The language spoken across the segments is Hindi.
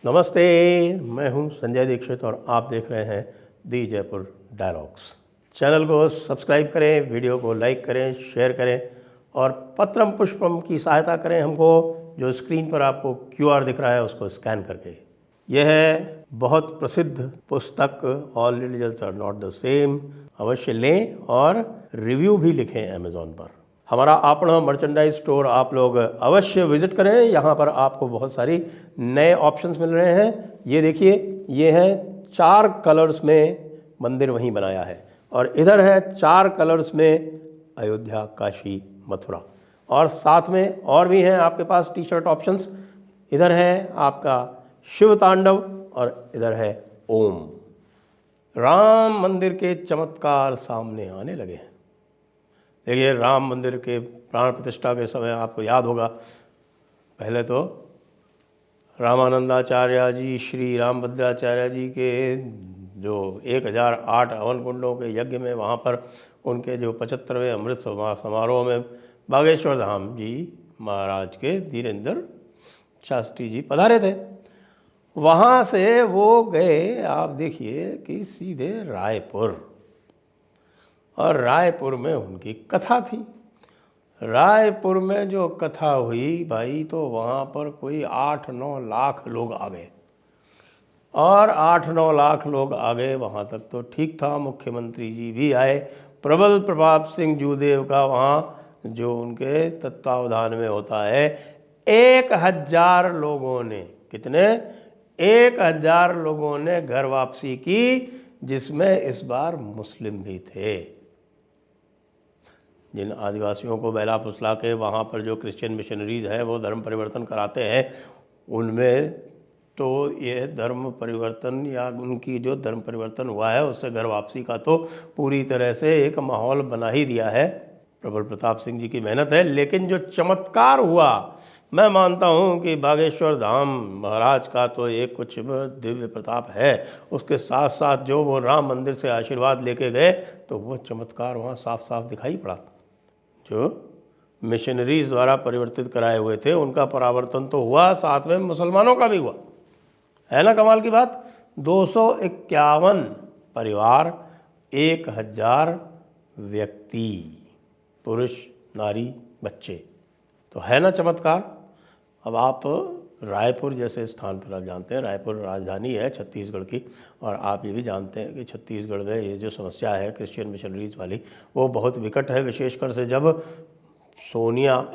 नमस्ते, मैं हूं संजय दीक्षित और आप देख रहे हैं दी जयपुर डायलॉग्स। चैनल को सब्सक्राइब करें, वीडियो को लाइक करें, शेयर करें और पत्रम पुष्पम की सहायता करें हमको। जो स्क्रीन पर आपको QR दिख रहा है उसको स्कैन करके। यह है बहुत प्रसिद्ध पुस्तक all religions are not the same. अवश्य लें और रिव्यू भी लिखें अमेज़ॉन पर। हमारा अपना मर्चेंडाइज स्टोर आप लोग अवश्य विजिट करें। यहाँ पर आपको बहुत सारी नए ऑप्शंस मिल रहे हैं। ये देखिए, ये है 4 कलर्स में मंदिर वहीं बनाया है और इधर है 4 कलर्स में अयोध्या, काशी, मथुरा और साथ में और भी हैं आपके पास टी शर्ट ऑप्शंस। इधर है आपका शिव तांडव और इधर है ओम। राम मंदिर के चमत्कार सामने आने लगे हैं। देखिए, राम मंदिर के प्राण प्रतिष्ठा के समय आपको याद होगा, पहले तो रामानंदाचार्य जी, श्री रामभद्राचार्य जी के जो 1008 हवन कुंडों के यज्ञ में वहाँ पर उनके जो 75वें अमृत समारोह में बागेश्वर धाम जी महाराज के धीरेन्द्र शास्त्री जी पधारे थे। वहाँ से वो गए, आप देखिए कि सीधे रायपुर, और रायपुर में उनकी कथा थी। रायपुर में जो कथा हुई भाई, तो वहाँ पर कोई 8-9 लाख लोग आ गए और 8-9 लाख लोग आ गए। वहाँ तक तो ठीक था, मुख्यमंत्री जी भी आए। प्रबल प्रताप सिंह जूदेव का वहाँ जो उनके तत्वावधान में होता है, 1000 लोगों ने, कितने, 1000 लोगों ने घर वापसी की, जिसमें इस बार मुस्लिम भी थे। जिन आदिवासियों को बहला फुसला के वहाँ पर जो क्रिश्चियन मिशनरीज हैं वो धर्म परिवर्तन कराते हैं, उनमें तो ये धर्म परिवर्तन या उनकी जो धर्म परिवर्तन हुआ है उससे घर वापसी का तो पूरी तरह से एक माहौल बना ही दिया है। प्रबल प्रताप सिंह जी की मेहनत है। लेकिन जो चमत्कार हुआ, मैं मानता हूँ कि बागेश्वर धाम महाराज का तो एक कुछ दिव्य प्रताप है। उसके साथ साथ जो वो राम मंदिर से आशीर्वाद लेके गए, तो वो चमत्कार वहाँ साफ साफ दिखाई पड़ा। जो मिशनरीज द्वारा परिवर्तित कराए हुए थे उनका परावर्तन तो हुआ, साथ में मुसलमानों का भी हुआ। है ना कमाल की बात। 251 परिवार, 1000 व्यक्ति, पुरुष, नारी, बच्चे, तो है ना चमत्कार। अब आप रायपुर जैसे स्थान पर आप जानते हैं, रायपुर राजधानी है छत्तीसगढ़ की, और आप ये भी जानते हैं कि छत्तीसगढ़ में ये जो समस्या है क्रिश्चियन मिशनरीज वाली, वो बहुत विकट है। विशेषकर से जब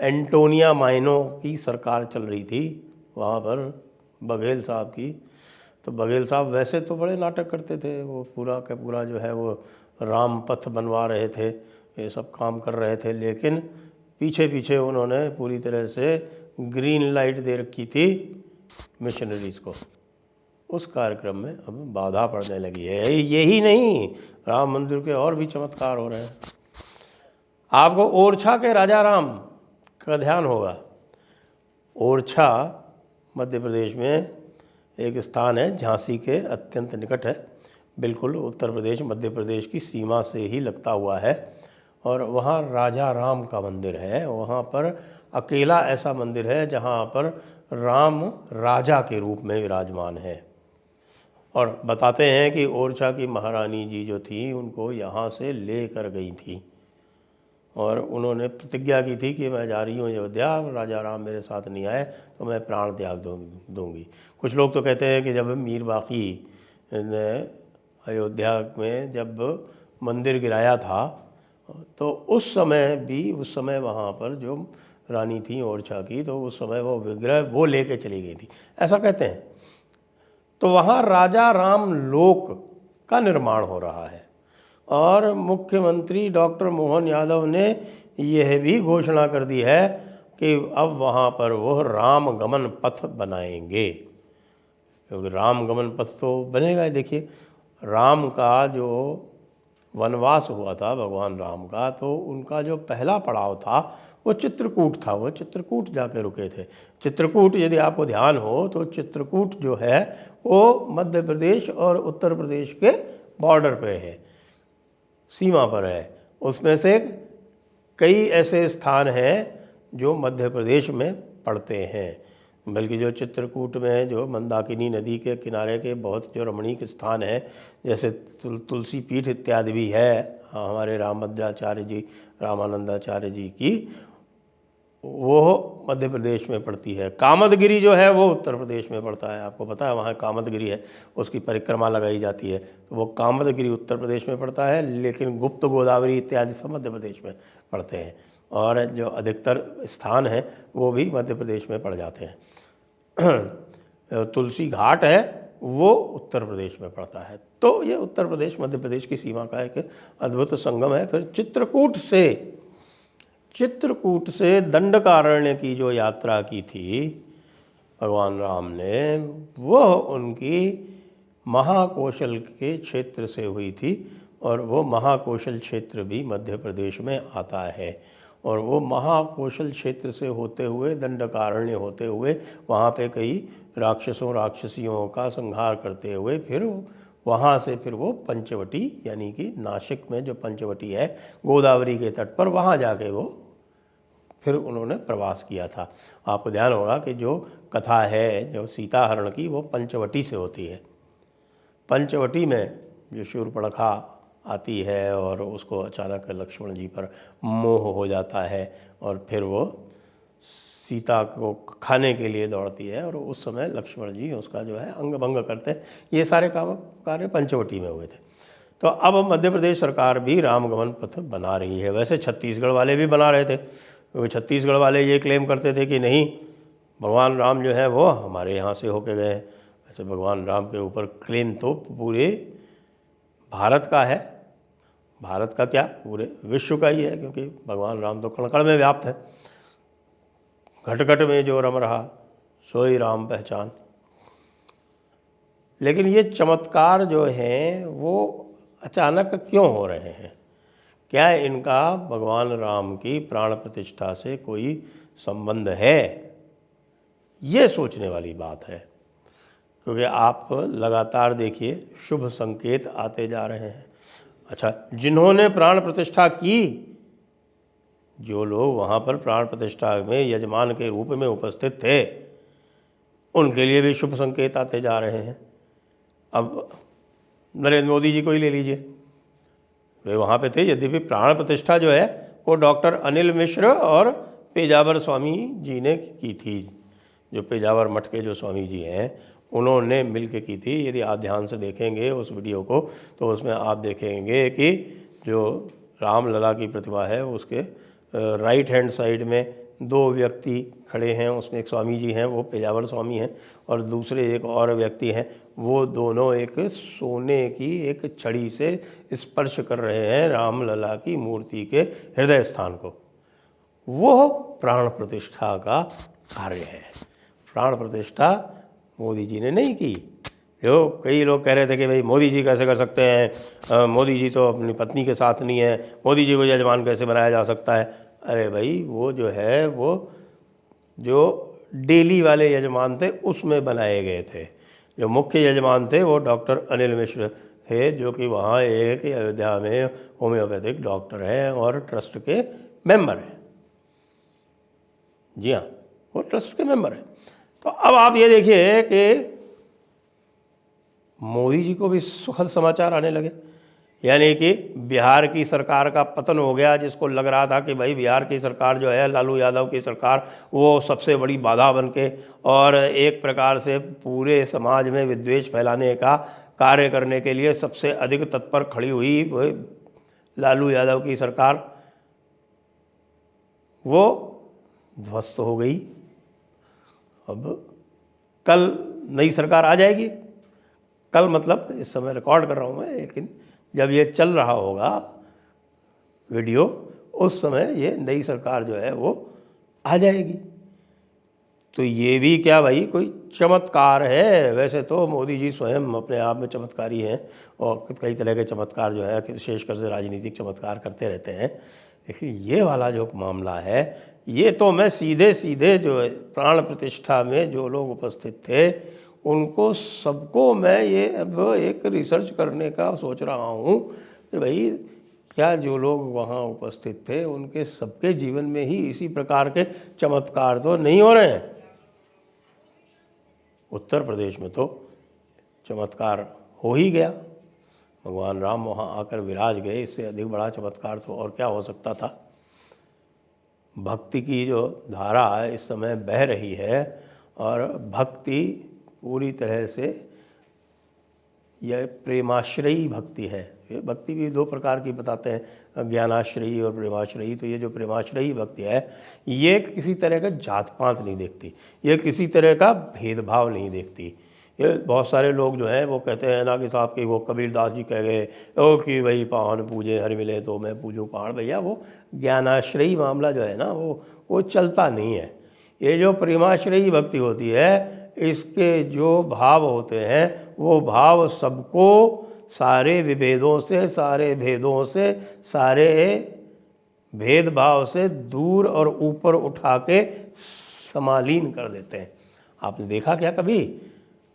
एंटोनिया माइनो की सरकार चल रही थी वहाँ पर, बघेल साहब की, तो बघेल साहब वैसे तो बड़े नाटक करते थे। वो पूरा का पूरा जो है वो राम पथ बनवा रहे थे, ये सब काम कर रहे थे, लेकिन पीछे पीछे उन्होंने पूरी तरह से ग्रीन लाइट दे रखी थी मिशनरीज को। उस कार्यक्रम में अब बाधा पड़ने लगी है। यही नहीं, राम मंदिर के और भी चमत्कार हो रहे हैं। आपको ओरछा के राजा राम का ध्यान होगा। ओरछा मध्य प्रदेश में एक स्थान है, झांसी के अत्यंत निकट है, बिल्कुल उत्तर प्रदेश मध्य प्रदेश की सीमा से ही लगता हुआ है। और वहाँ राजा राम का मंदिर है। वहाँ पर अकेला ऐसा मंदिर है जहाँ पर राम राजा के रूप में विराजमान है। और बताते हैं कि ओरछा की महारानी जी जो थी उनको यहाँ से ले कर गई थी और उन्होंने प्रतिज्ञा की थी कि मैं जा रही हूँ अयोध्या, राजा राम मेरे साथ नहीं आए तो मैं प्राण त्याग दूँगी। कुछ लोग तो कहते हैं कि जब मीर बाकी ने अयोध्या में जब मंदिर गिराया था, तो उस समय वहाँ पर जो रानी थी ओरछा की, तो उस समय वो विग्रह वो लेके चली गई थी, ऐसा कहते हैं। तो वहाँ राजा राम लोक का निर्माण हो रहा है और मुख्यमंत्री डॉक्टर मोहन यादव ने यह भी घोषणा कर दी है कि अब वहाँ पर वो राम गमन पथ बनाएंगे, क्योंकि राम गमन पथ तो बनेगा। देखिए, राम का जो वनवास हुआ था भगवान राम का, तो उनका जो पहला पड़ाव था वो चित्रकूट था। वो चित्रकूट जाके रुके थे। चित्रकूट, यदि आपको ध्यान हो तो चित्रकूट जो है वो मध्य प्रदेश और उत्तर प्रदेश के बॉर्डर पे है, सीमा पर है। उसमें से कई ऐसे स्थान हैं जो मध्य प्रदेश में पड़ते हैं, बल्कि जो चित्रकूट में जो मंदाकिनी नदी के किनारे के बहुत जो रमणीक स्थान है, जैसे तुलसी पीठ इत्यादि भी है हमारे रामभद्राचार्य जी, रामानंदाचार्य जी की, वो मध्य प्रदेश में पड़ती है। कामदगिरी जो है वो उत्तर प्रदेश में पड़ता है, आपको पता है वहाँ कामदगिरी है, उसकी परिक्रमा लगाई जाती है, तो वो कामदगिरी उत्तर प्रदेश में पड़ता है, लेकिन गुप्त गोदावरी इत्यादि सब मध्य प्रदेश में पड़ते हैं, और जो अधिकतर स्थान हैं वो भी मध्य प्रदेश में पड़ जाते हैं। तुलसी घाट है वो उत्तर प्रदेश में पड़ता है। तो ये उत्तर प्रदेश मध्य प्रदेश की सीमा का एक अद्भुत संगम है। फिर चित्रकूट से दंडकारण्य की जो यात्रा की थी भगवान राम ने, वह उनकी महाकौशल के क्षेत्र से हुई थी, और वो महाकौशल क्षेत्र भी मध्य प्रदेश में आता है। और वो महाकौशल क्षेत्र से होते हुए, दंडकारण्य होते हुए, वहाँ पे कई राक्षसियों का संहार करते हुए फिर वहाँ से फिर वो पंचवटी, यानी कि नासिक में जो पंचवटी है गोदावरी के तट पर, वहाँ जाके वो फिर उन्होंने प्रवास किया था। आपको ध्यान होगा कि जो कथा है जो सीता हरण की, वो पंचवटी से होती है। पंचवटी में जो शूर्पणखा आती है और उसको अचानक लक्ष्मण जी पर मोह हो जाता है, और फिर वो सीता को खाने के लिए दौड़ती है, और उस समय लक्ष्मण जी उसका जो है अंग भंग करते हैं। ये सारे कार्य पंचवटी में हुए थे। तो अब मध्य प्रदेश सरकार भी रामगमन पथ बना रही है। वैसे छत्तीसगढ़ वाले भी बना रहे थे, क्योंकि छत्तीसगढ़ वाले ये क्लेम करते थे कि नहीं, भगवान राम जो है वो हमारे यहाँ से होके गए हैं। वैसे भगवान राम के ऊपर क्लेम तो पूरे भारत का है, भारत का क्या पूरे विश्व का ही है, क्योंकि भगवान राम तो कण कण में व्याप्त है। घट घट में जो रम रहा सोई राम पहचान। लेकिन ये चमत्कार जो हैं वो अचानक क्यों हो रहे हैं? क्या इनका भगवान राम की प्राण प्रतिष्ठा से कोई संबंध है? ये सोचने वाली बात है, क्योंकि आप लगातार देखिए शुभ संकेत आते जा रहे हैं। अच्छा, जिन्होंने प्राण प्रतिष्ठा की, जो लोग वहाँ पर प्राण प्रतिष्ठा में यजमान के रूप में उपस्थित थे, उनके लिए भी शुभ संकेत आते जा रहे हैं। अब नरेंद्र मोदी जी को ही ले लीजिए, वे वहाँ पे थे, यद्यपि प्राण प्रतिष्ठा जो है वो डॉक्टर अनिल मिश्र और पेजावर स्वामी जी ने की थी। जो पेजावर मठ के जो स्वामी जी हैं उन्होंने मिल के की थी। यदि आप ध्यान से देखेंगे उस वीडियो को, तो उसमें आप देखेंगे कि जो रामलला की प्रतिमा है उसके राइट हैंड साइड में दो व्यक्ति खड़े हैं। उसमें एक स्वामी जी हैं, वो पेजावर स्वामी हैं, और दूसरे एक और व्यक्ति हैं, वो दोनों एक सोने की एक छड़ी से स्पर्श कर रहे हैं रामलला की मूर्ति के हृदय स्थान को। वो प्राण प्रतिष्ठा का कार्य है। प्राण प्रतिष्ठा मोदी जी ने नहीं की। जो कई लोग कह रहे थे कि भाई मोदी जी कैसे कर सकते हैं, मोदी जी तो अपनी पत्नी के साथ नहीं है, मोदी जी को यजमान कैसे बनाया जा सकता है। अरे भाई, वो जो है वो जो डेली वाले यजमान थे उसमें बनाए गए थे। जो मुख्य यजमान थे वो डॉक्टर अनिल मिश्र थे, जो कि वहाँ एक अयोध्या में होम्योपैथिक डॉक्टर हैं और ट्रस्ट के मेंबर हैं। जी हाँ, वो ट्रस्ट के मेंबर हैं। तो अब आप ये देखिए कि मोदी जी को भी सुखद समाचार आने लगे, यानी कि बिहार की सरकार का पतन हो गया। जिसको लग रहा था कि भाई बिहार की सरकार जो है, लालू यादव की सरकार, वो सबसे बड़ी बाधा बन के और एक प्रकार से पूरे समाज में विद्वेष फैलाने का कार्य करने के लिए सबसे अधिक तत्पर खड़ी हुई वो लालू यादव की सरकार, वो ध्वस्त हो गई। अब कल नई सरकार आ जाएगी। कल मतलब इस समय रिकॉर्ड कर रहा हूँ मैं, लेकिन जब ये चल रहा होगा वीडियो, उस समय ये नई सरकार जो है वो आ जाएगी। तो ये भी क्या भाई कोई चमत्कार है? वैसे तो मोदी जी स्वयं अपने आप में चमत्कारी हैं, और कई तरह के चमत्कार जो है विशेषकर से राजनीतिक चमत्कार करते रहते हैं। लेकिन ये वाला जो मामला है, ये तो मैं सीधे सीधे जो प्राण प्रतिष्ठा में जो लोग उपस्थित थे उनको सबको मैं ये अब एक रिसर्च करने का सोच रहा हूँ कि भाई क्या जो लोग वहाँ उपस्थित थे उनके सबके जीवन में ही इसी प्रकार के चमत्कार तो नहीं हो रहे हैं। उत्तर प्रदेश में तो चमत्कार हो ही गया, भगवान राम वहाँ आकर विराज गए। इससे अधिक बड़ा चमत्कार तो और क्या हो सकता था। भक्ति की जो धारा इस समय बह रही है और भक्ति पूरी तरह से यह प्रेमाश्रयी भक्ति है। ये भक्ति भी दो प्रकार की बताते हैं, ज्ञानाश्रयी और प्रेमाश्रयी। तो ये जो प्रेमाश्रयी भक्ति है ये किसी तरह का जात पात नहीं देखती, ये किसी तरह का भेदभाव नहीं देखती। ये बहुत सारे लोग जो हैं वो कहते हैं ना कि साहब कि वो कबीरदास जी कह गए ओ कि भाई पावन पूजे हर मिले तो मैं पूजूं पहाड़। भैया वो ज्ञानाश्रयी मामला जो है ना वो चलता नहीं है। ये जो प्रेमाश्रयी भक्ति होती है इसके जो भाव होते हैं वो भाव सबको सारे विभेदों से, सारे भेदों से, सारे भेदभाव से दूर और ऊपर उठा के समालीन कर देते हैं। आपने देखा क्या कभी?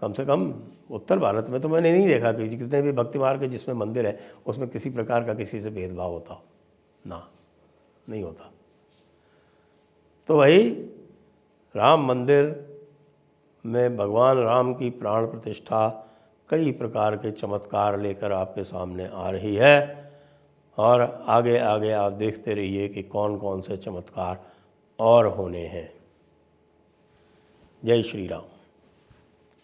कम से कम उत्तर भारत में तो मैंने नहीं देखा कि कितने भी भक्ति मार्ग के जिसमें मंदिर है उसमें किसी प्रकार का किसी से भेदभाव होता हो ना, नहीं होता। तो वही राम मंदिर में भगवान राम की प्राण प्रतिष्ठा कई प्रकार के चमत्कार लेकर आपके सामने आ रही है और आगे आगे आप देखते रहिए कि कौन कौन से चमत्कार और होने हैं। जय श्री राम।